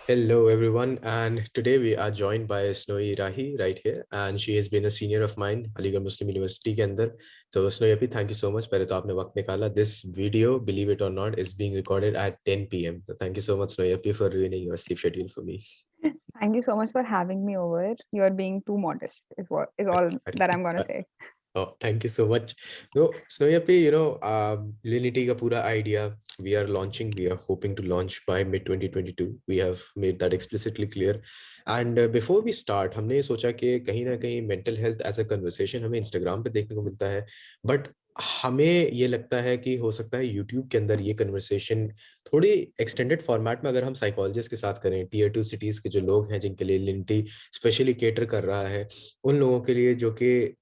Hello, everyone, and today we are joined by Snowy Rahi right here, and she has been a senior of mine, Aligarh Muslim University के अंदर. So Snowy अभी thank you so much. पहले तो आपने वक्त निकाला. This video, believe it or not, is being recorded at 10 p.m. So thank you so much, Snowy Api, for ruining your sleep schedule for me. Thank you so much for having me over. You're being too modest, is all that I'm gonna say. Oh, thank you so much. No, Snowy Api, Linity का पूरा idea we are launching. We are hoping to launch by mid 2022. We have made that explicitly clear. And before we start, हमने ये सोचा कि कहीं ना कहीं mental health as a conversation हमें Instagram पे देखने को मिलता है, but हमें ये लगता है कि हो सकता है YouTube के अंदर ये conversation थोड़ी extended format में अगर हम psychologist के साथ करें, tier 2 cities के जो लोग हैं जिनके लिए लिनिटी स्पेशली cater कर रहा है, उन लोगों के लिए जो कि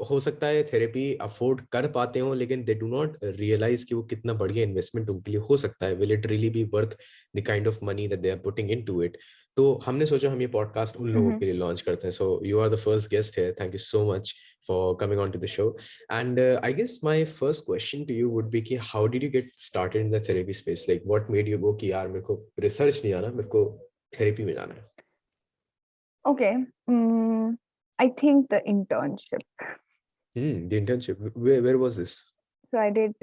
हो सकता है थेरेपी अफोर्ड कर पाते हो लेकिन दे डू नॉट रियलाइज कि वो कितना बढ़िया इन्वेस्टमेंट उनके लिए हो सकता है, will it really be worth the kind of money that they are putting into it. तो हमने सोचा हम ये पॉडकास्ट उन लोगों के लिए लॉन्च करते हैं. So you are the first guest here. Thank you so much for coming on to the show. And I guess my first question to you would be कि how did you get started in the therapy space? Like what made you go कि यार मेरे को research नहीं आना, मेरे को therapy में जाना है? Okay, I think the internship. The internship, where was this? So I did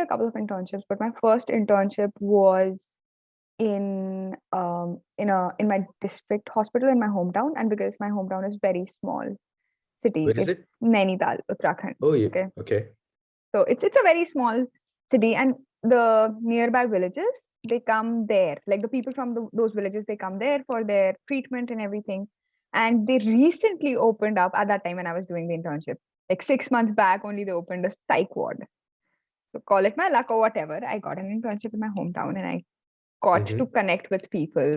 a couple of internships, but my first internship was in my district hospital in my hometown, and because my hometown is very small city, Where is it's it? Nainital, Uttarakhand. Oh, yeah. Okay, Okay. so it's a very small city, and the nearby villages, they come there, like the people from those villages, they come there for their treatment and everything. And they recently opened up at that time when I was doing the internship, like 6 months back only, they opened a psych ward. So call it my luck or whatever, I got an internship in my hometown, and I got to connect with people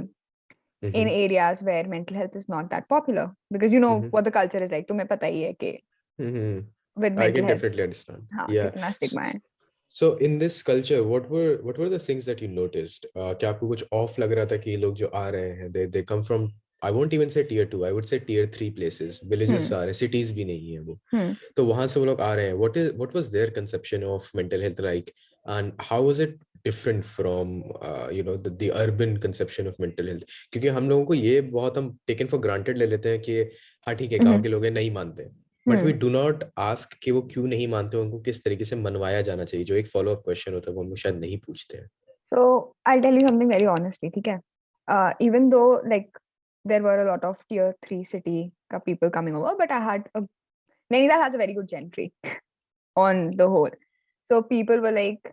in areas where mental health is not that popular, because you know what the culture is like. तुम्हें पता ही है कि with I mental can health, definitely understand. हाँ, Yeah. कितना stigma है. So in this culture, what were the things that you noticed? क्या आपको कुछ off लग रहा था कि ये लोग जो आ रहे हैं, they come from, I won't even say tier 2, I would say tier 3 places. Villages आ रहे हैं, cities भी नहीं है वो. तो वहां से वो लोग आ रहे हैं. What was their conception of mental health like, and how was it different from the urban conception of mental health? क्योंकि हम लोगों को ये बहुत हम taken for granted ले लेते हैं कि हाँ ठीक है गांव के लोग हैं, नहीं मानते हैं. But we do not ask कि वो क्यों नहीं मानते, उनको किस तरीके से मनवाया जाना चाहिए, जो एक फॉलो अप क्वेश्चन होता है वो हम लोग शायद नहीं पूछते हैं. So I'll tell you something very honestly, ठीक है? Even though like there were a lot of tier 3 city people coming over, but Nainital has a very good gentry on the whole. So people were like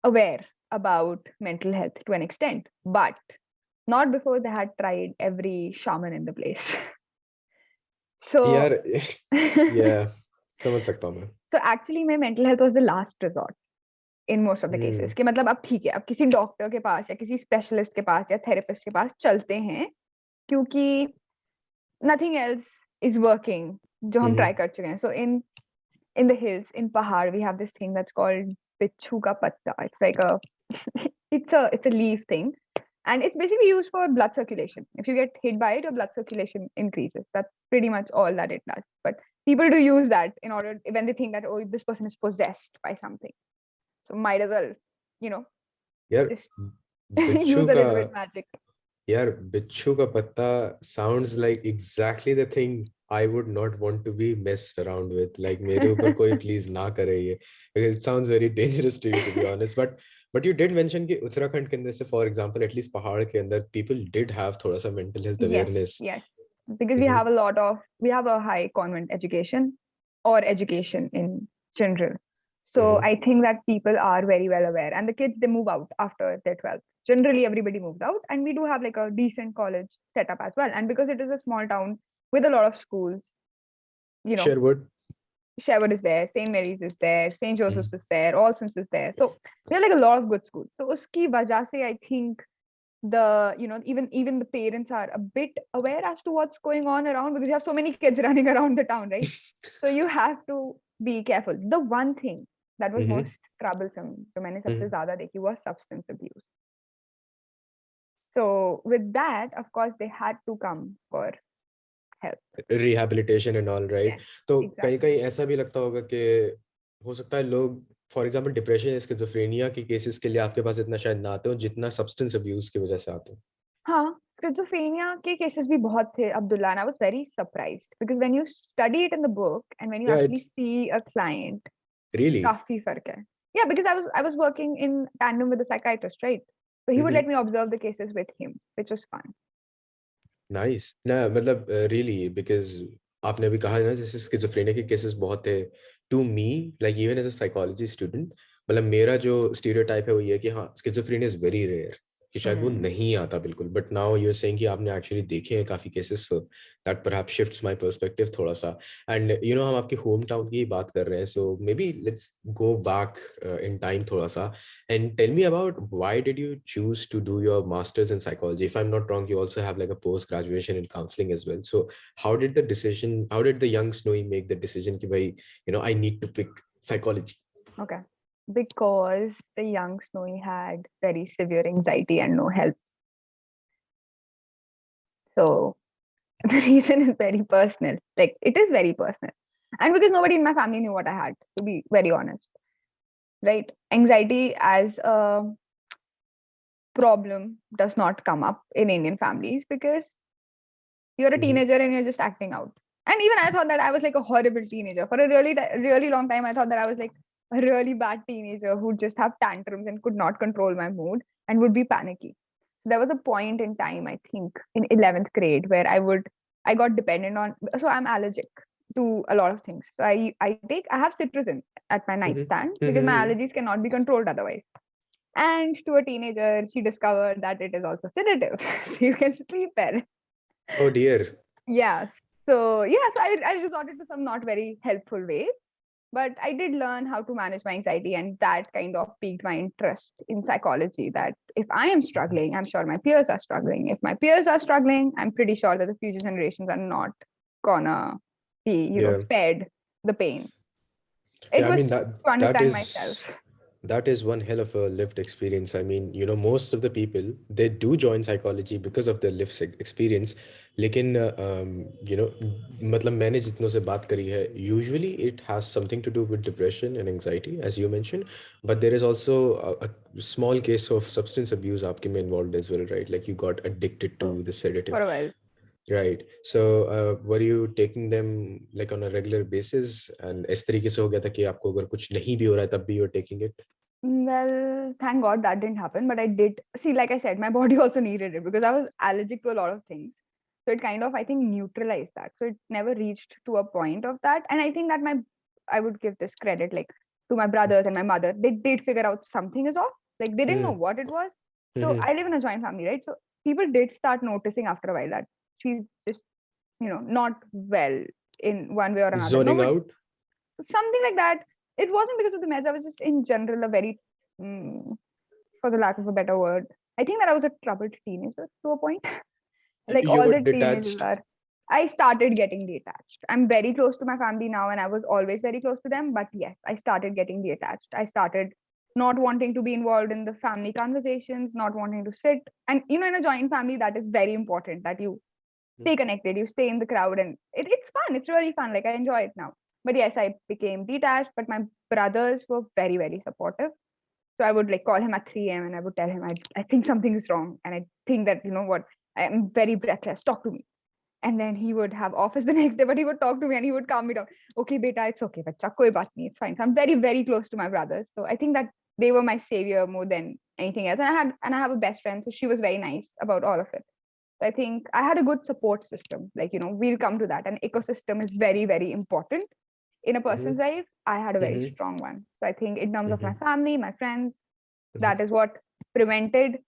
aware about mental health to an extent, but not before they had tried every shaman in the place. So यार yeah, समझ सकता हूँ मैं. So actually my mental health was the last resort in most of the cases. कि मतलब अब ठीक है, अब किसी डॉक्टर के पास या किसी स्पेशलिस्ट के पास या थेरेपिस्ट के पास चलते हैं, क्योंकि nothing else is working जो हम try कर चुके हैं. So in the hills, in Pahar, we have this thing that's called bichu ka patta. It's like it's a leaf thing, and it's basically used for blood circulation. If you get hit by it, your blood circulation increases. That's pretty much all that it does. But people do use that in order when they think that, oh, this person is possessed by something. So might as well, यार just बिच्छू use a का little bit magic. यार बिच्छू का पत्ता sounds like exactly the thing I would not want to be messed around with. Like मेरे ऊपर कोई please ना करे ये, because it sounds very dangerous to you, to be honest. But you did mention कि उत्तराखंड के अंदर से, for example, at least पहाड़ के अंदर people did have थोड़ा सा mental health awareness. Yes, because we have a high convent education or education in general. So I think that people are very well aware, and the kids, they move out after their 12th. Generally, everybody moves out, and we do have like a decent college setup as well. And because it is a small town with a lot of schools, Sherwood. Sherwood is there, St. Mary's is there, St. Joseph's is there, All Saints is there. So we have like a lot of good schools. So uski wajah se, I think even the parents are a bit aware as to what's going on around, because you have so many kids running around the town, right? So you have to be careful. The one thing that was most troublesome जो मैंने सबसे ज़्यादा देखी was substance abuse. So with that, of course, they had to come for help. Rehabilitation and all, right? Yes, तो exactly. कहीं कहीं ऐसा भी लगता होगा कि हो सकता है लोग फॉर एग्जाम्पल डिप्रेशन या स्किज़ोफ्रेनिया के केसेस के लिए आपके पास इतना शायद ना आते हो जितना सब्सटेंस अब्यूज की वजह से आते हो. हाँ, schizophrenia के cases भी बहुत थे, Abdullah, and I was very surprised because when you study it in the book and when you Yeah, actually it's see a client, really. काफी फर्क है. Yeah, because I was working in tandem with the psychiatrist, right? So he would let Mm-hmm. me observe the cases with him, which was fun. Nice ना मतलब really because आपने अभी कहा ना जैसे स्किज़ोफ्रेनिया के केसेस बहुत थे. To me like even as a psychology student मतलब मेरा जो स्टीरियोटाइप है वो ये है कि हाँ स्किज़ोफ्रेनिया इज वेरी रेयर कि शायद वो नहीं आता बिल्कुल. But now you are saying कि आपने एक्चुअली देखे हैं काफी cases. That perhaps shifts my perspective थोड़ा सा. एंड हम आपके होम टाउन की बात कर रहे हैं so maybe let's go back in time थोड़ा सा. And tell me about why did you choose to do your master's in psychology? If I'm not wrong, you also have like a post graduation in counseling as well. So how did the young Snowy make the decision ki bhai, I need to pick psychology? Okay. Because the young Snowy had very severe anxiety and no help. So the reason is very personal. Like, it is very personal. And because nobody in my family knew what I had, to be very honest. Right? Anxiety as a problem does not come up in Indian families because you're a Mhm. teenager and you're just acting out. And even I thought that I was like a horrible teenager. For a really long time, I thought that I was like a really bad teenager who'd just have tantrums and could not control my mood and would be panicky. There was a point in time, I think, in 11th grade where I got dependent on, so I'm allergic to a lot of things. So I have citrazine at my Mhm. nightstand because my Mhm. allergies cannot be controlled otherwise. And to a teenager, she discovered that it is also sedative. So you can sleep there. Oh dear. Yeah. So I resorted to some not very helpful ways, but I did learn how to manage my anxiety, and that kind of piqued my interest in psychology. That if I am struggling, I'm sure my peers are struggling. If my peers are struggling, I'm pretty sure that the future generations are not gonna be, Yeah. spared the pain. It Yeah, I was mean to that understand is myself. that is one hell of a lived experience. I mean, most of the people they do join psychology because of their lived experience. लेकिन मतलब मैंने जितनों से बात करी है usually it has something to do with depression and anxiety as you mentioned, but there is also a small case of substance abuse आपके में involved as well, right? Like you got addicted to the For sedative. a while. Right. So, were you taking them like on a regular basis? And इस तरीके से हो गया था कि आपको अगर कुछ नहीं भी हो रहा है तब भी you're taking it? Well, thank God that didn't happen. But I did see, like I said, my body also needed it because I was allergic to a lot of things. So it kind of, I think, neutralized that. So it never reached to a point of that. And I think that I would give this credit like to my brothers and my mother. They did figure out something is off. Like they didn't know Mm-hmm. what it was. So Mm-hmm. I live in a joint family, right? So people did start noticing after a while that she's just, not well in one way or another. Zoning Nobody, out? something like that. It wasn't because of the meds. I was just in general a very, mm, for the lack of a better word, I think that I was a troubled teenager to a point. Like You all were the teenagers detached? are. I started getting detached. I'm very close to my family now, and I was always very close to them. But yes, I started getting detached. I started not wanting to be involved in the family conversations, not wanting to sit. And in a joint family, that is very important that you stay connected, you stay in the crowd, and it's fun. It's really fun. Like I enjoy it now. But yes, I became detached. But my brothers were very, very supportive. So I would like call him at 3 a.m. and I would tell him I think something is wrong. And I think that, what, I'm very breathless. Talk to me. And then he would have office the next day, but he would talk to me and he would calm me down. Okay, beta, it's okay. Bacha, koi baat nahi, it's fine. So I'm very, very close to my brothers. So I think that they were my savior more than anything else. And I have a best friend. So she was very nice about all of it. So I think I had a good support system. Like, we'll come to that. An ecosystem is very, very important in a person's Mm-hmm. life. I had a very Mm-hmm. strong one. So I think in terms of my Mm-hmm. family, my friends, Mm-hmm. that is what prevented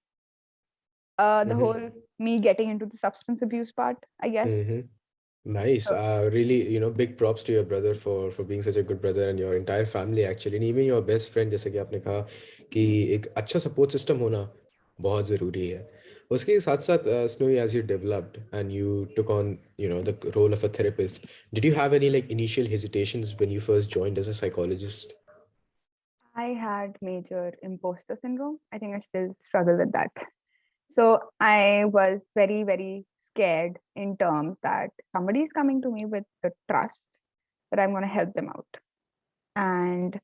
the Mm-hmm. whole me getting into the substance abuse part, I guess. Mm-hmm. Nice. So Really, big props to your brother for being such a good brother and your entire family actually, and even your best friend जैसे कि आपने कहा कि एक अच्छा support system होना बहुत ज़रूरी है. उसके साथ साथ Snowy, as you developed and you took on the role of a therapist, did you have any like initial hesitations when you first joined as a psychologist? I had major imposter syndrome. I think I still struggle with that. So I was very, very scared in terms that somebody is coming to me with the trust that I'm going to help them out. And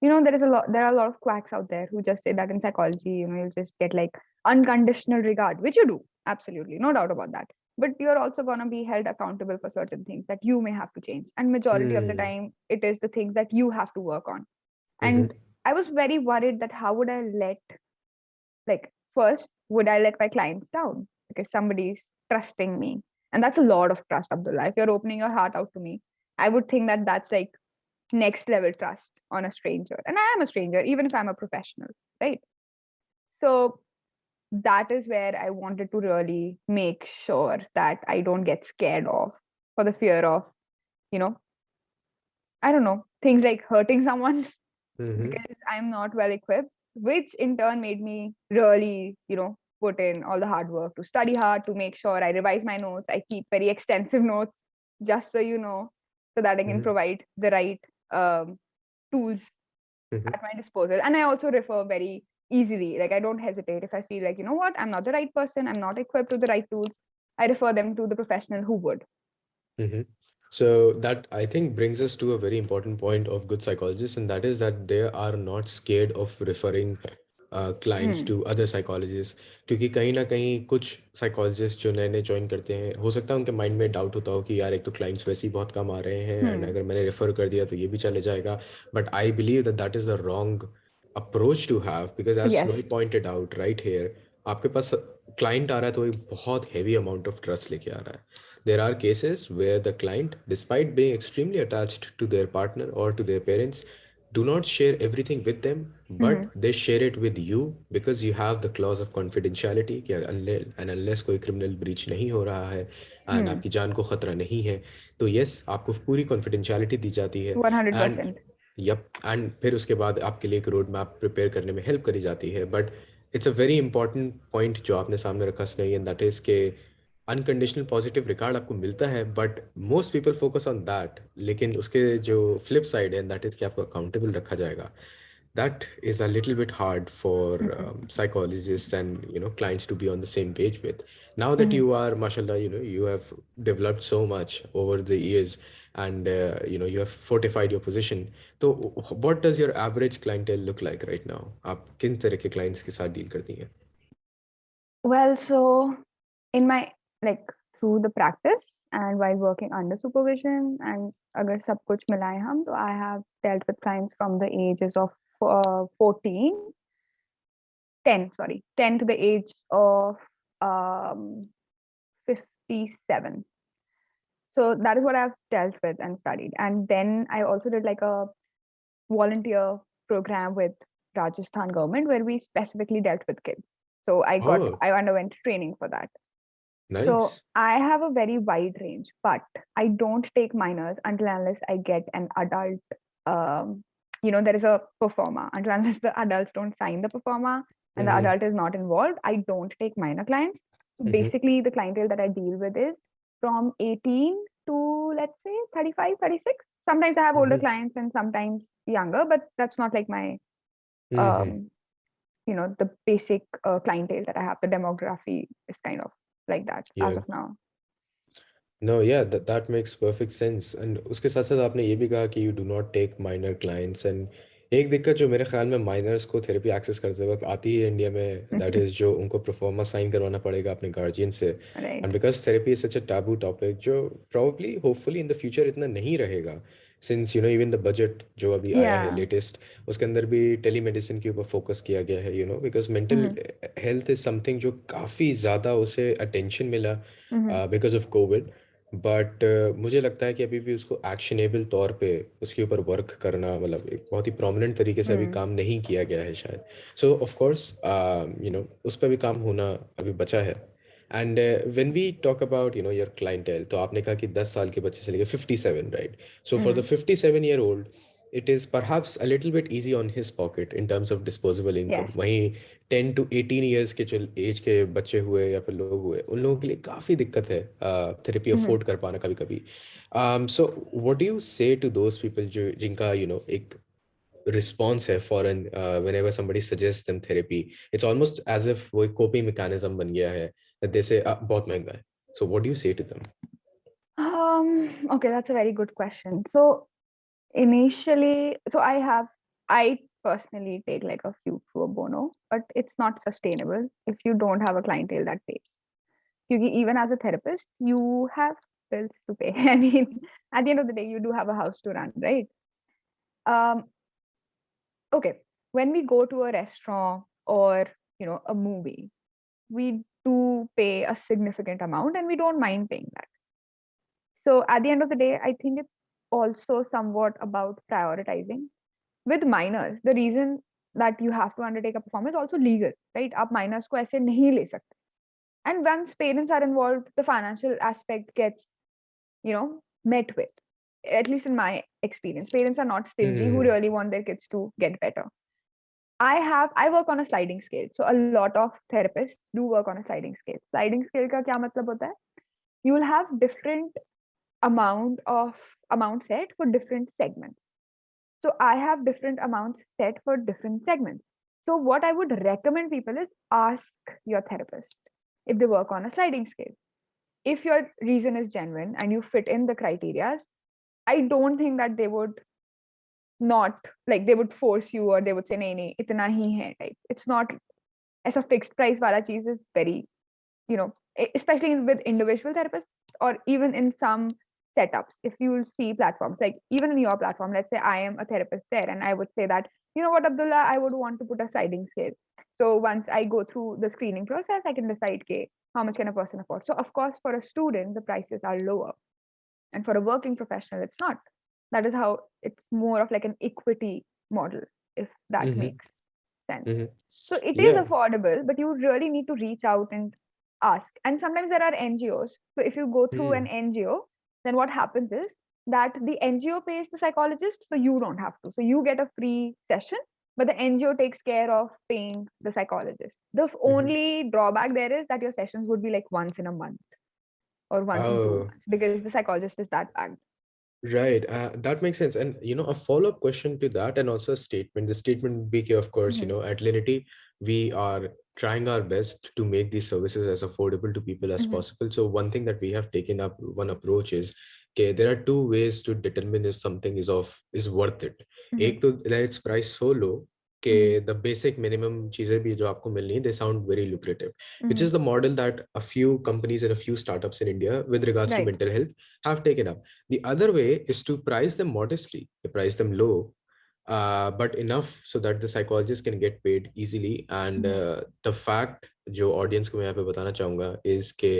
there are a lot of quacks out there who just say that in psychology, you'll just get like unconditional regard, which you do, absolutely, no doubt about that. But you're also going to be held accountable for certain things that you may have to change, and majority of the Hmm. time it is the things that you have to work on. Mm-hmm. And I was very worried that how would I like first, would I let my clients down because somebody's trusting me? And that's a lot of trust, Abdullah. If you're opening your heart out to me, I would think that that's like next level trust on a stranger. And I am a stranger, even if I'm a professional, right? So that is where I wanted to really make sure that I don't get scared of, for the fear of, you know, I don't know, things like hurting someone Mm-hmm. because I'm not well equipped, which in turn made me really, put in all the hard work to study hard, to make sure I revise my notes. I keep very extensive notes, just so you know, so that I can Mm-hmm. provide the right tools Mm-hmm. at my disposal. And I also refer very easily. Like I don't hesitate if I feel like, you know what, I'm not the right person, I'm not equipped with the right tools. I refer them to the professional who would. Mm-hmm. So that I think brings us to a very important point of good psychologists, and that is that they are not scared of referring clients Hmm. to other psychologists. क्योंकि कहीं ना कहीं कुछ psychologists जो नए नए join करते हैं, हो सकता है उनके माइंड में डाउट होता हो कि यार एक तो क्लाइंट्स वैसे ही बहुत कम आ रहे हैं एंड Hmm. अगर मैंने रेफर कर दिया तो ये भी चले जाएगा. But I believe that that is the wrong approach to have, because as Yes. Snowy pointed out right here, आपके पास क्लाइंट आ रहा है तो एक बहुत हैवी अमाउंट ऑफ ट्रस्ट लेके आ रहा है. There are cases where the client, despite being extremely attached to their partner or to their parents, do not share everything with them, but Hmm. they share it with you because you have the clause of confidentiality कि unless कोई criminal breach नहीं हो रहा है and Hmm. आपकी जान को खतरा नहीं है, तो yes आपको पूरी confidentiality दी जाती है. and 100%. यप एंड फिर उसके बाद आपके लिए एक रोड मैप प्रिपेयर करने में हेल्प करी जाती है. But it's a very important point जो आपने सामने रखा स्नेही, एंड दैट इज के अनकंडीशनल पॉजिटिव रिकॉर्ड आपको मिलता है but most people focus on that, लेकिन उसके जो फ्लिप साइड है दैट इज कि आपको अकाउंटेबल रखा जाएगा. that is a little bit hard for Hmm. psychologists and clients to be on the same page with. Now that Hmm. you are, mashallah, you have developed so much over the years, and you have fortified your position. So what does your average clientele look like right now? आप किन तरह के clients के साथ deal करती हैं? Well, so in my, like, through the practice and while working under supervision, and agar sab kuch milaye hum, so I have dealt with clients from the ages of 14, 10, sorry, 10 to the age of um, 57. So that is what I've dealt with and studied. And then I also did like a volunteer program with Rajasthan government where we specifically dealt with kids. So Oh, I underwent training for that. So nice. I have a very wide range, but I don't take minors until unless I get an adult. Um, there is a performer. Until unless the adults don't sign the performer and the Mm-hmm. adult is not involved, I don't take minor clients. So Mm-hmm. basically, the clientele that I deal with is from 18 to, let's say, 35, 36. Sometimes I have older Mm-hmm. clients and sometimes younger, but that's not like my Mm-hmm. um, the basic clientele that I have. The demography is kind of like that as Yeah. of now. No, yeah, that makes perfect sense. And उसके साथ साथ आपने ये भी कहा कि you do not take minor clients. And एक दिक्कत जो मेरे ख्याल में माइनर्स को थेरेपी एक्सेस करते वक्त आती है इंडिया में, दैट इज़ जो उनको प्रोफार्मा साइन करवाना पड़ेगा अपने गार्जियन से. Right. And because therapy is such a taboo topic जो probably hopefully in the future इतना नहीं रहेगा, सिंस इवन द बजट जो अभी आया है Yeah. लेटेस्ट, उसके अंदर भी टेलीमेडिसिन के ऊपर फोकस किया गया है, because mental Hmm. Health is something जो काफ़ी ज़्यादा उसे अटेंशन मिला Hmm. Because of Covid. But मुझे लगता है कि अभी भी उसको एक्शनेबल तौर पे उसके ऊपर वर्क करना, मतलब एक बहुत ही प्रोमिनेंट तरीके से अभी Hmm. काम नहीं किया गया है शायद. सो ऑफ कोर्स उस पर भी काम होना अभी बचा है. And when we talk about your clientele, तो आपने कहा कि 10 साल के बच्चे से लेकर 57, right? So for the Hmm. 57-year-old it is perhaps a little bit easy on his pocket in terms of disposable income. Yes. वहीं 10 to 18 years के जो एज के बच्चे हुए या फिर लोग हुए, उन लोगों के लिए काफ़ी दिक्कत है थेरेपी Hmm. अफोर्ड कर पाना कभी कभी. सो व्हाट डू यू से टू दोज पीपल जो जिनका एक रिस्पॉन्स है फॉरन whenever somebody suggests them therapy, it's almost as if वो एक coping mechanism बन गया है that they say बहुत महंगा है. So what do you say to them? Okay, that's a very good question. So initially, so I personally take like a few pro bono, but it's not sustainable if you don't have a clientele that pays. Because even as a therapist, you have bills to pay. I mean, at the end of the day, you do have a house to run, right? Um, okay, when we go to a restaurant or a movie, we do pay a significant amount, and we don't mind paying that. So at the end of the day, I think it's also somewhat about prioritizing. With minors, the reason that you have to undertake a performance is also legal, right? आप minors को ऐसे नहीं ले सकते. And once parents are involved, the financial aspect gets, met with. At least in my experience, parents are not stingy who Hmm. really want their kids to get better. I work on a sliding scale. So a lot of therapists do work on a sliding scale. Sliding scale का क्या मतलब होता है? You will have different amount set for different segments. So I have different amounts set for different segments. So what I would recommend people is ask your therapist if they work on a sliding scale. If your reason is genuine and you fit in the criteria, I don't think that they would not like they would force you or they would say nahi nahi itna hi hai type. It's not as a fixed price wala cheese is very, especially with individual therapists or even in some setups. If you see platforms like even in your platform, let's say I am a therapist there and I would say that, you know what, Abdullah, I would want to put a sliding scale. So once I go through the screening process, I can decide how much can a person afford. So of course for a student the prices are lower, and for a working professional it's not. That is how it's more of like an equity model, if that Hmm. makes sense. Hmm. So it is Yeah. affordable, but you really need to reach out and ask. And sometimes there are NGOs. So if you go through an Hmm. NGO, then what happens is that the NGO pays the psychologist, so you don't have to. So you get a free session, but the NGO takes care of paying the psychologist. The Hmm. only drawback there is that your sessions would be like once in a month or once in two Oh. months because the psychologist is that bagged. Right, that makes sense. And a follow-up question to that, and also a statement. The statement would be, okay, of course, Mm-hmm. at Linity, we are trying our best to make these services as affordable to people as Mm-hmm. possible. So one thing that we have taken up, one approach is, okay, there are two ways to determine if something is worth it. Mm-hmm. एक तो let's price so low Mm-hmm. कि the basic minimum चीजें भी जो आपको मिलनी है, they sound very lucrative, which Mm-hmm. is the model that a few companies and a few startups in India with regards to Right. mental health have taken up. The other way is to price them modestly, you price them low, but enough so that the psychologist can get paid easily. And Mm-hmm. the fact, जो audience को मैं यहाँ पे बताना चाहूँगा, is कि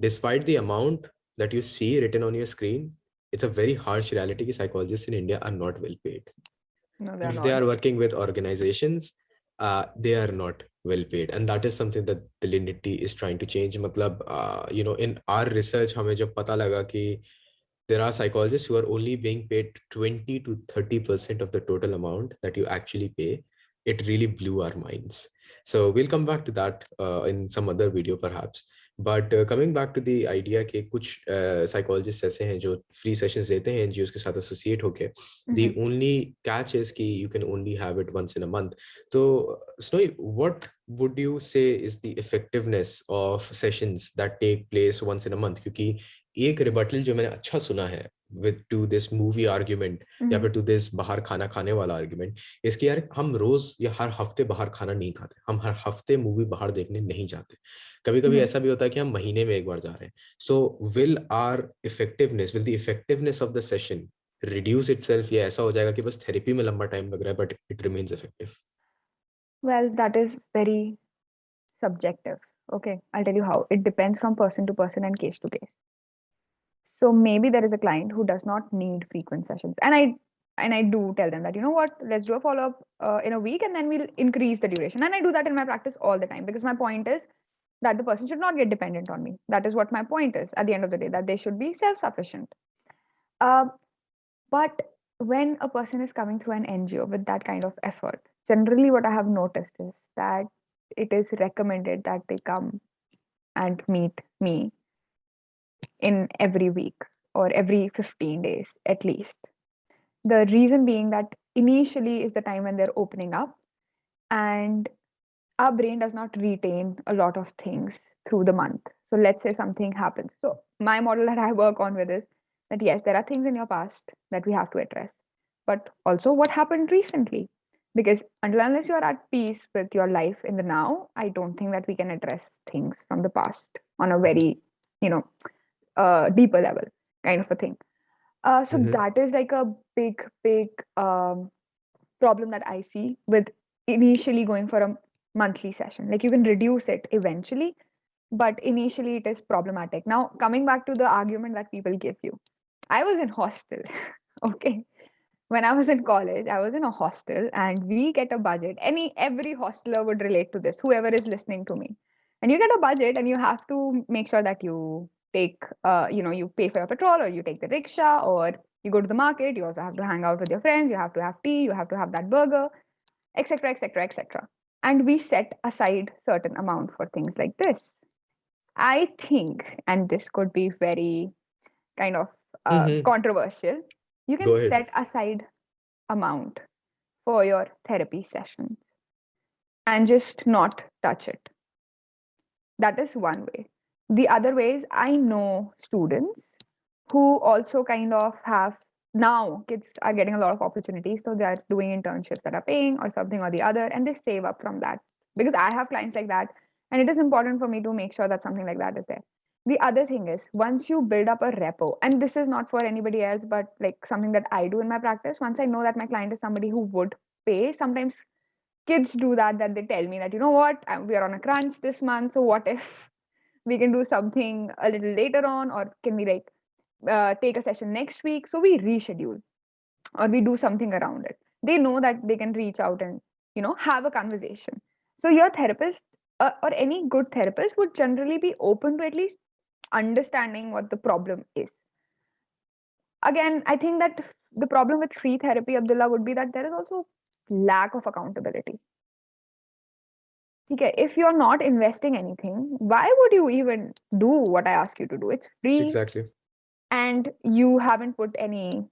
despite the amount that you see written on your screen, it's a very harsh reality कि psychologists in India are not well paid. No, they're If they not. are working with organizations, they are not well paid, and that is something that the Linity is trying to change. मतलब in our research हमें जब पता लगा कि there are psychologists who are only being paid 20 to 30% of the total amount that you actually pay, it really blew our minds. So we'll come back to that in some other video perhaps. But coming back to the idea कि कुछ psychologists ऐसे हैं जो free sessions देते हैं NGOs के साथ associate होके, the Mm-hmm. only catch is कि you can only have it once in a month. So Snowy, what would you say is the effectiveness of sessions that take place once in a month? क्योंकि एक rebuttal जो मैंने अच्छा सुना है with two this movie argument या Mm-hmm. फिर to this बाहर खाना खाने वाला आर्ग्यूमेंट, इसके यार हम रोज या हर हफ्ते बाहर खाना नहीं खाते, हम हर हफ्ते मूवी बाहर देखने नहीं जाते, कभी कभी Mm-hmm. ऐसा भी होता है कि हम महीने में एक बार जा रहे हैं. So will the effectiveness of the session reduce itself, या ऐसा हो जाएगा कि बस थेरेपी में लंबा टाइम लग रहा है but it remains effective? Well, that is very subjective. Okay, I'll tell you how. It depends from person to person and case to case. So maybe there is a client who does not need frequent sessions, and I do tell them that, you know what, let's do a follow up in a week, and then we'll increase the duration. And I do that in my practice all the time because my point is that the person should not get dependent on me. That is what my point is at the end of the day, that they should be self sufficient. Uh, but when a person is coming through an NGO with that kind of effort, generally what I have noticed is that it is recommended that they come and meet me in every week or every 15 days at least. The reason being that initially is the time when they're opening up, and our brain does not retain a lot of things through the month. So let's say something happens. So my model that I work on with is that yes, there are things in your past that we have to address, but also what happened recently. Because until unless you are at peace with your life in the now, I don't think that we can address things from the past on a very, you know, deeper level kind of a thing. So Mm-hmm. that is like a big problem that I see with initially going for a monthly session. Like you can reduce it eventually, but initially it is problematic. Now, coming back to the argument that people give you, I was in hostel. Okay, when I was in college, I was in a hostel and we get a budget. Every hosteler would relate to this, whoever is listening to me. And you get a budget and you have to make sure that you take you pay for your petrol, or you take the rickshaw, or you go to the market. You also have to hang out with your friends, you have to have tea, you have to have that burger, etc., etc., etc. And we set aside certain amount for things like this. I think, and this could be very kind of Mm-hmm. controversial, you can Go ahead. set aside amount for your therapy sessions and just not touch it. That is one way. The other way is, I know students who also kind of have, now kids are getting a lot of opportunities, so they are doing internships that are paying or something or the other, and they save up from that. Because I have clients like that, and it is important for me to make sure that something like that is there. The other thing is, once you build up a repo, and this is not for anybody else, but like something that I do in my practice, once I know that my client is somebody who would pay, sometimes kids do that they tell me that, you know what, we are on a crunch this month, so what if we can do something a little later on, or can we like take a session next week, so we reschedule or we do something around it. They know that they can reach out and have a conversation. So your therapist, or any good therapist, would generally be open to at least understanding what the problem is. Again, I think that the problem with free therapy, Abdullah, would be that there is also lack of accountability. Okay, if you're not investing anything, why would you even do what I ask you to do? It's free, Exactly. and you haven't put anything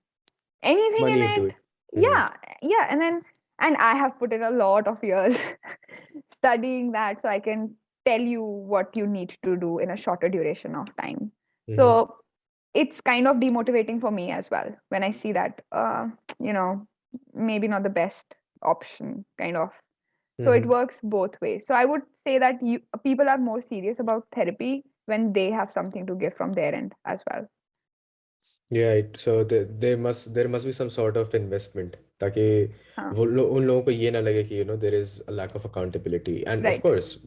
in Money into it. it. Mm-hmm. Yeah, yeah. And I have put in a lot of years studying that, so I can tell you what you need to do in a shorter duration of time. Mm-hmm. So it's kind of demotivating for me as well when I see that you know maybe not the best option kind of. So it Mm-hmm. works both ways. So I would say that people are more serious about therapy when they have something to give from their end as well. Yeah, so there must be some sort of investment ताकि Huh. उन लोगों को ये ना लगे कि there is a lack of accountability. And of Right. course,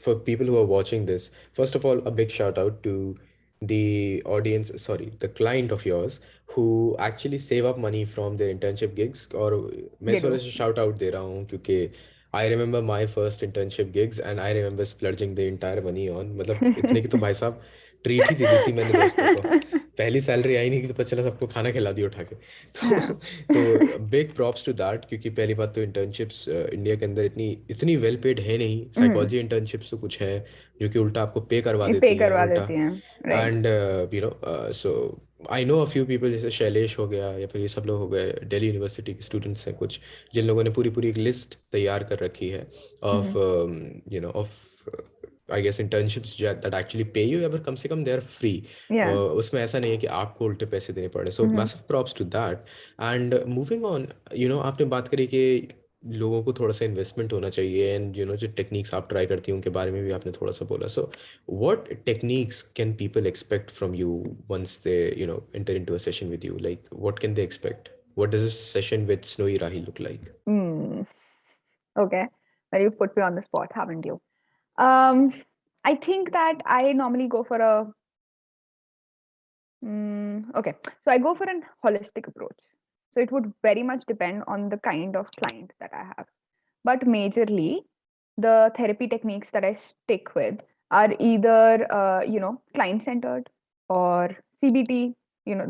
for people who are watching this, first of all, a big shout out to the audience, sorry, the client of yours who actually save up money from their internship gigs. और मैं They इस वजह do. से shout out दे रहा हूँ क्योंकि I remember my first internship gigs and I remember splurging the entire money on, मतलब इतने की तो भाई साहब ट्रीट ही दे दी थी मैंने दोस्तों को। पहली सैलरी आई नहीं कि पता चला सबको खाना खिला दिया उठा के। तो हाँ. तो बिग प्रॉप्स टू दैट, क्योंकि पहली बात तो इंटर्नशिप्स इंडिया के अंदर इतनी इतनी वेल पेड है नहीं। हम्म. साइकोलॉजी इंटर्नशिप्स तो कुछ है जो कि उल्टा आपको पे करवा ये पे देती हैं करवा उल्टा। देती हैं. Right. And so I know a few people, जैसे शैलेश हो गया या फिर ये सब लोग हो गए, दिल्ली यूनिवर्सिटी के स्टूडेंट्स हैं कुछ, जिन लोगों ने पूरी पूरी एक लिस्ट तैयार कर रखी है of hmm. Of I guess internships that actually pay you, या फिर कम से कम दे आर फ्री। या. उसमें ऐसा नहीं है कि आपको उल्टे पैसे देने पड़े। So hmm. Massive props to that. And moving on, आपने बात करी कि लोगों को थोड़ा सा इन्वेस्टमेंट होना चाहिए, एंड जो टेक्निक्स आप ट्राई करती हैं उनके बारे में भी आपने थोड़ा सा बोला। सो what techniques can people expect from you once they enter into a session with you? Like, what can they expect? What does a session with Snowy Rahi look like? Mm. Okay. Well, you put me on the spot, haven't you? Um, I think that I normally go for a okay. So I go for an holistic approach. So it would very much depend on the kind of client that I have. But majorly, the therapy techniques that I stick with are either client centered, or CBT,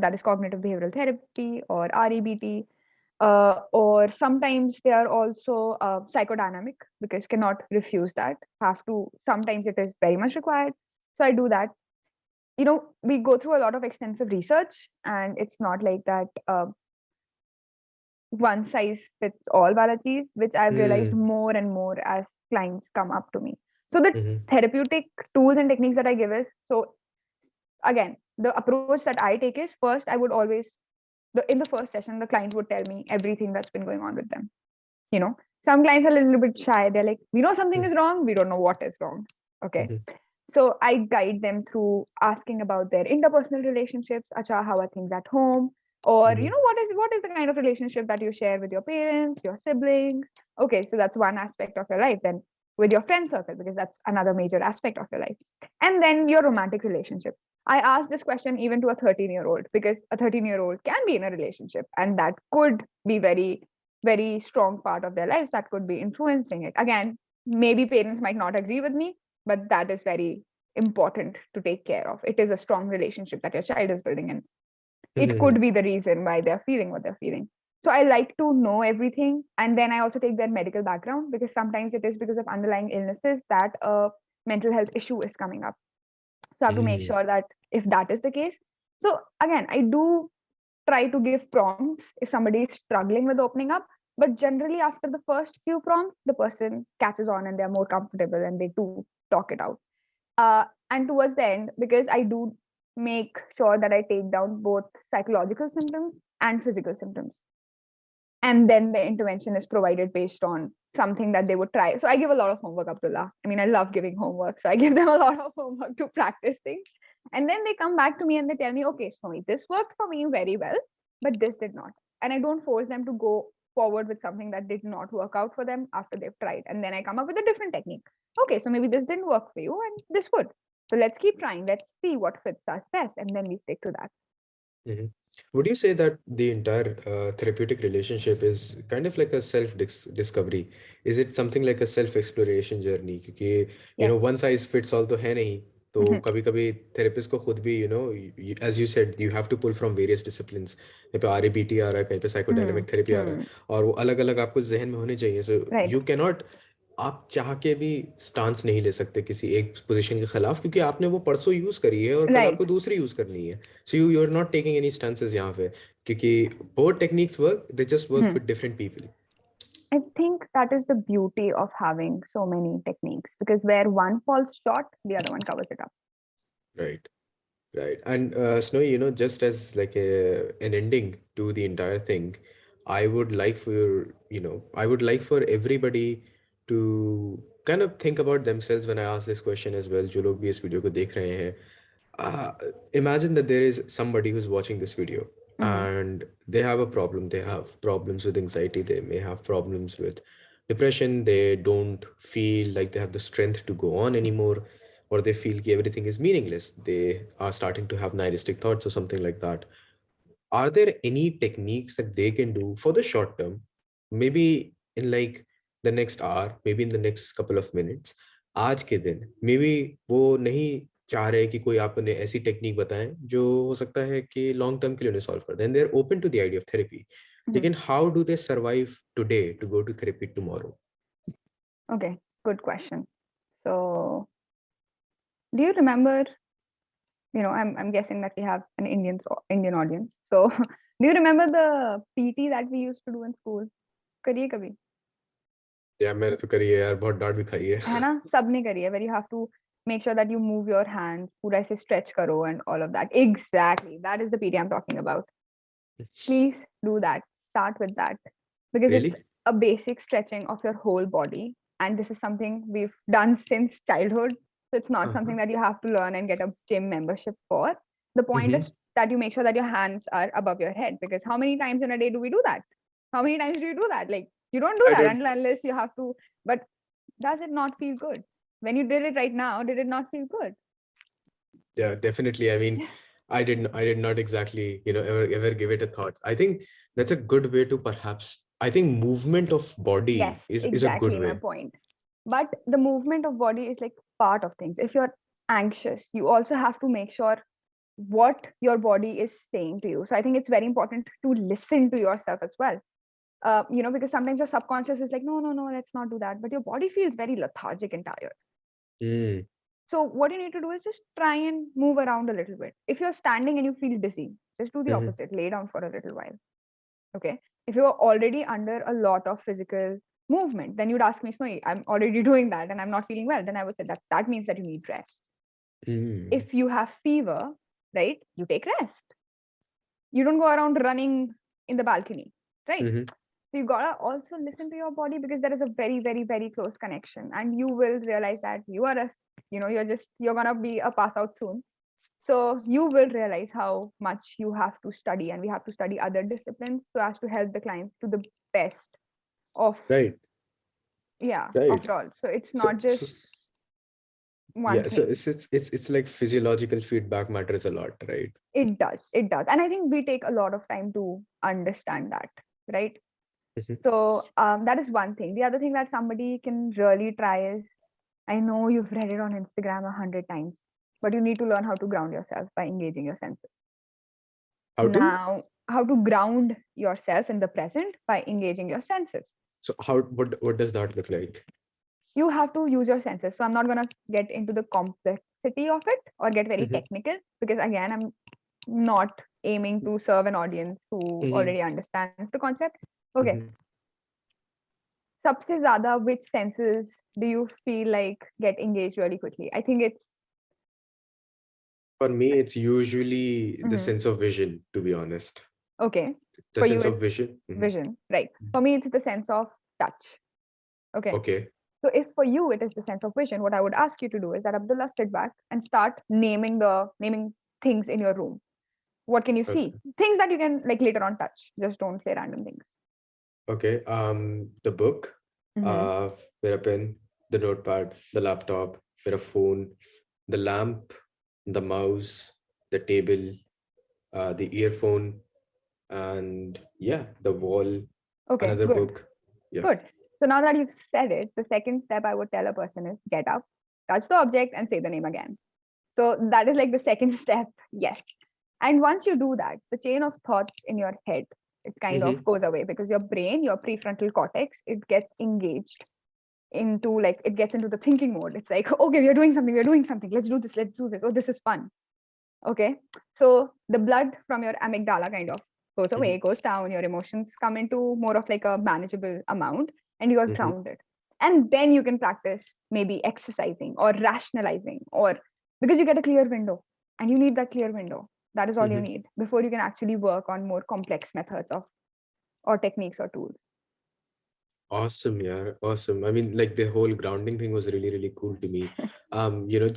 that is cognitive behavioral therapy, or REBT, or sometimes they are also psychodynamic, because cannot refuse that, have to, sometimes it is very much required. So I do that. We go through a lot of extensive research, and it's not like that one size fits all Balaji, which I've realized Hmm. more and more as clients come up to me. So the Mm-hmm. therapeutic tools and techniques that I give is, so again, the approach that I take is, first I would always, in the first session, the client would tell me everything that's been going on with them. You know, some clients are a little bit shy. They're like, we know something is wrong, we don't know what is wrong. Okay. Mhm. So I guide them through asking about their interpersonal relationships. Acha, how are things at home? Or, Mhm. what is the kind of relationship that you share with your parents, your siblings? Okay, so that's one aspect of your life. Then with your friend circle, because that's another major aspect of your life. And then your romantic relationship. I asked this question even to a 13-year-old, because a 13-year-old can be in a relationship and that could be very, very strong part of their lives that could be influencing it. Again, maybe parents might not agree with me, but that is very important to take care of. It is a strong relationship that your child is building, and it Mhm. could be the reason why they're feeling what they're feeling. So I like to know everything, and then I also take their medical background, because sometimes it is because of underlying illnesses that a mental health issue is coming up. So I have to make Mhm. sure that if that is the case. So again, I do try to give prompts if somebody is struggling with opening up, but generally after the first few prompts, the person catches on and they're more comfortable and they do talk it out. And towards the end, because I do make sure that I take down both psychological symptoms and physical symptoms, and then the intervention is provided based on something that they would try. So I give a lot of homework, Abdullah. I mean, I love giving homework, so I give them a lot of homework to practice things, and then they come back to me and they tell me, okay, so this worked for me very well, but this did not. And I don't force them to go forward with something that did not work out for them after they've tried, and then I come up with a different technique. Okay, so maybe this didn't work for you and this would, so let's keep trying, let's see what fits us best, and then we stick to that. Mhm. Would you say that the entire therapeutic relationship is kind of like a self discovery? Is it something like a self exploration journey? क्योंकि Yes. one size fits all तो है नहीं, तो कभी-कभी therapist को खुद भी as you said, you have to pull from various disciplines. कहीं पे RABT आ रहा है, कहीं पे psychodynamic therapy आ रहा है, और वो अलग-अलग आपको जहन में होने चाहिए. So Right. you cannot, आप चाह के भी स्टांस नहीं ले सकते किसी एक पोजीशन के खिलाफ, क्योंकि आपने वो परसों यूज करी है और कल Right. आपको दूसरी यूज करनी है. So you are not taking any stances यहाँ पे, क्योंकि both techniques work, they just work with different people. I think that is the beauty of having so many techniques, because where one falls short, the other one covers it up. Right. Right. And Snowy, just as like an ending to the entire thing, I would like for I would like for everybody to kind of think about themselves when I ask this question as well. जो लोग भी इस video को देख रहे हैं, uh, imagine that there is somebody who's watching this video Mm-hmm. and they have a problem. They have problems with anxiety. They may have problems with depression. They don't feel like they have the strength to go on anymore, or they feel कि everything is meaningless. They are starting to have nihilistic thoughts or something like that. Are there any techniques that they can do for the short term, maybe in like the next hour, maybe in the next couple of minutes, आज के दिन maybe वो नहीं चाह रहे कि कोई आप उन्हें ऐसी टेक्निक बताएं जो हो सकता है कि लॉन्ग टर्म के लिए उन्हें सॉल्व कर दें, they are open to the idea of therapy, Mm-hmm. लेकिन how do they survive today to go to therapy tomorrow? Okay, good question. So, do you remember? I'm guessing that we have an Indian audience. So, do you remember the PT that we used to do in school? करिए कभी, यार मैंने तो करी है यार, बहुत डांट भी खाई है. है ना? सबने करी है. Where you have to make sure that you move your hands, पूरा ऐसे stretch करो and all of that. Exactly, that is the PT I'm talking about. Please do that. Start with that, because it's Really? a basic stretching of your whole body. And this is something we've done since childhood. So it's not Uh-huh. something that you have to learn and get a gym membership for. The point Mm-hmm. is that you make sure that your hands are above your head, because how many times in a day do we do that? How many times do you do that? Like, you don't do I that don't. unless you have to. But does it not feel good? When you did it right now, did it not feel good? Yeah, definitely. I mean, I did not exactly, ever give it a thought. I think that's a good way to perhaps, I think movement of body Yes, is a good exactly my way. point. But the movement of body is like part of things. If you're anxious, you also have to make sure what your body is saying to you. So I think it's very important to listen to yourself as well. Because sometimes your subconscious is like, no, no, no, let's not do that. But your body feels very lethargic and tired. Mm. So what you need to do is just try and move around a little bit. If you're standing and you feel dizzy, just do the Mhm. opposite. Lay down for a little while. Okay. If you're already under a lot of physical movement, then you'd ask me, Snowy, I'm already doing that and I'm not feeling well. Then I would say that means that you need rest. Mm. If you have fever, right, you take rest. You don't go around running in the balcony, right? Mhm. So you gotta also listen to your body, because there is a very, very, very close connection, and you will realize that you are a, you're gonna be a pass out soon. So you will realize how much you have to study, and we have to study other disciplines so as to help the clients to the best of, Right, yeah, of right. it all. So it's So, not so just one yeah, so thing. it's like physiological feedback matters a lot, right? It does, and I think we take a lot of time to understand that, right? Mhm. So that is one thing. The other thing that somebody can really try is, I know you've read it on Instagram 100 times, but you need to learn how to ground yourself by engaging your senses. How to? Now, how to ground yourself in the present by engaging your senses. So what does that look like? You have to use your senses. So I'm not gonna get into the complexity of it or get very Mm-hmm. technical, because again, I'm not aiming to serve an audience who Mm-hmm. already understands the concept. Okay. Mm-hmm. सबसे ज़्यादा which senses do you feel like get engaged really quickly? I think it's For me, it's usually the mhm, sense of vision, to be honest. okay. The For you, sense of it's vision. Mhm. vision, right? For me, it's the sense of touch. Okay. Okay. So if for you it is the sense of vision, what I would ask you to do is that, Abdullah, sit back and start naming things in your room. What can you see? Okay. Things that you can like later on touch. Just don't say random things. Okay. The book, Mm-hmm. uh, मेरा pen, the notepad, the laptop, मेरा phone, the lamp, the mouse, the table, the earphone, and yeah, the wall, Okay, another good. book. Yeah. Good. So now that you've said it, the second step I would tell a person is get up, touch the object, and say the name again. So that is like the second step. Yes. And once you do that, the chain of thoughts in your head, it kind of Mm-hmm. goes away, because your brain, your prefrontal cortex, it gets engaged into like, it gets into the thinking mode. It's like, okay, we're doing something. Let's do this. Let's do this. Oh, this is fun. Okay. So the blood from your amygdala kind of goes Mm-hmm. away, goes down, your emotions come into more of like a manageable amount, and you are Mm-hmm. grounded. And then you can practice maybe exercising or rationalizing, or because you get a clear window, and you need that clear window. That is all you Mm-hmm. need before you can actually work on more complex methods of or techniques or tools. Awesome, yeah, awesome. I mean, like the whole grounding thing was really, really cool to me.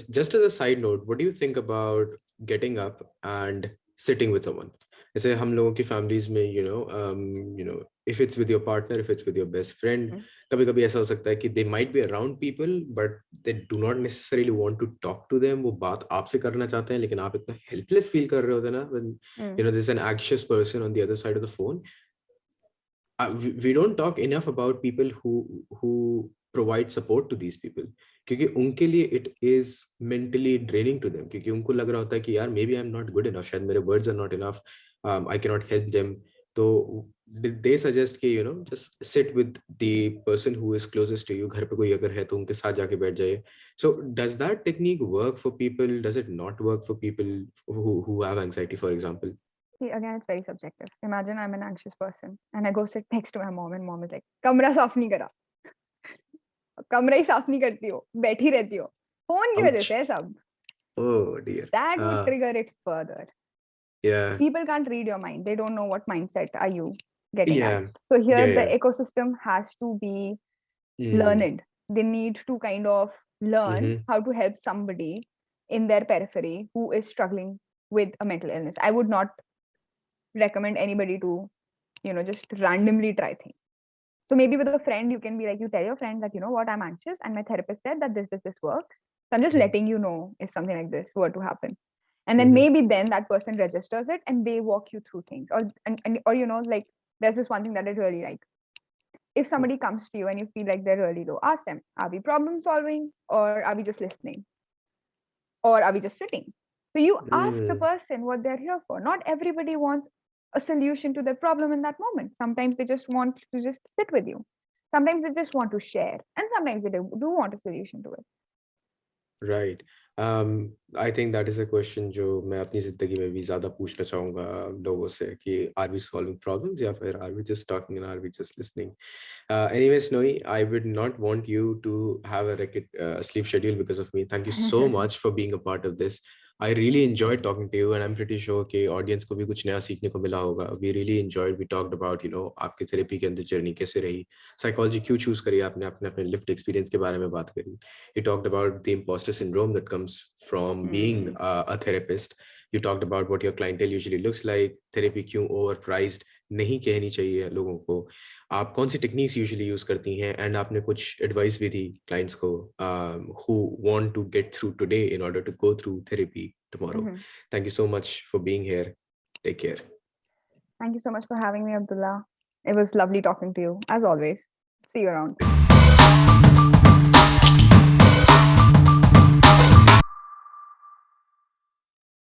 Just as a side note, what do you think about getting up and sitting with someone? जैसे हम लोगों की families में, if it's with your partner, if it's with your best friend, Mhm. कभी-कभी ऐसा हो सकता है कि they might be around people, but they do not necessarily want to talk to them. वो बात आपसे करना चाहते हैं, लेकिन आप इतना helpless feel कर रहे होते हैं ना, when Mm. there's an anxious person on the other side of the phone. We don't talk enough about people who provide support to these people, क्योंकि उनके लिए it is mentally draining to them, क्योंकि उनको लग रहा होता है कि यार maybe I'm not good enough, शायद मेरे words are not enough, I cannot help them. तो they suggest कि just sit with the person who is closest to you. घर पे कोई अगर है तो उनके साथ जाके बैठ जाइए. So does that technique work for people? Does it not work for people who have anxiety, for example? See, again, it's very subjective. Imagine I'm an anxious person and I go sit next to my mom, and mom is like, कमरा साफ नहीं करा, कमरा ही साफ नहीं करती हो, बैठी रहती हो, फोन की वजह से Ouch. है सब. Oh dear. That would trigger it further. Yeah. People can't read your mind. They don't know what mindset are you getting at. Yeah. So here Yeah. the Yeah. ecosystem has to be Mm. learned. They need to kind of learn Mm-hmm. how to help somebody in their periphery who is struggling with a mental illness. I would not recommend anybody to, just randomly try things. So maybe with a friend, you can be like, you tell your friend that, you know what, I'm anxious and my therapist said that this works. So I'm just Mm-hmm. letting you know if something like this were to happen. And then Mm-hmm. maybe then that person registers it and they walk you through things. Or like there's this one thing that I really like. If somebody comes to you and you feel like they're really low, ask them, are we problem solving or are we just listening? Or are we just sitting? So you ask the Mm. person what they're here for. Not everybody wants a solution to their problem in that moment. Sometimes they just want to just sit with you. Sometimes they just want to share. And sometimes they do want a solution to it. Right. I think that is a question जो मैं अपनी जिंदगी में भी ज़्यादा पूछना चाहूँगा लोगों से कि are we solving problems या फिर are we just talking and are we just listening? Anyways, Noe, I would not want you to have a sleep schedule because of me. Thank you so much for being a part of this. I really enjoyed talking to you, and I'm pretty sure कि audience को भी कुछ नया सीखने को मिला होगा. We really enjoyed. We talked about, you know, आपके therapy के अंदर journey कैसे रही, psychology क्यों choose करी आपने, आपने अपने lived experience के बारे में बात करी. You talked about the imposter syndrome that comes from being a therapist. You talked about what your clientele usually looks like. Therapy क्यों overpriced नहीं कहनी चाहिए लोगों को. आप कौन सी टेक्निक्स यूजुअली यूज करती हैं, एंड आपने कुछ एडवाइस भी दी क्लाइंट्स को who want to get through today in order to go through therapy tomorrow. Thank you so much for being here. Take care. Thank you so much for having me, Abdullah. It was lovely talking to you, as always. See you around.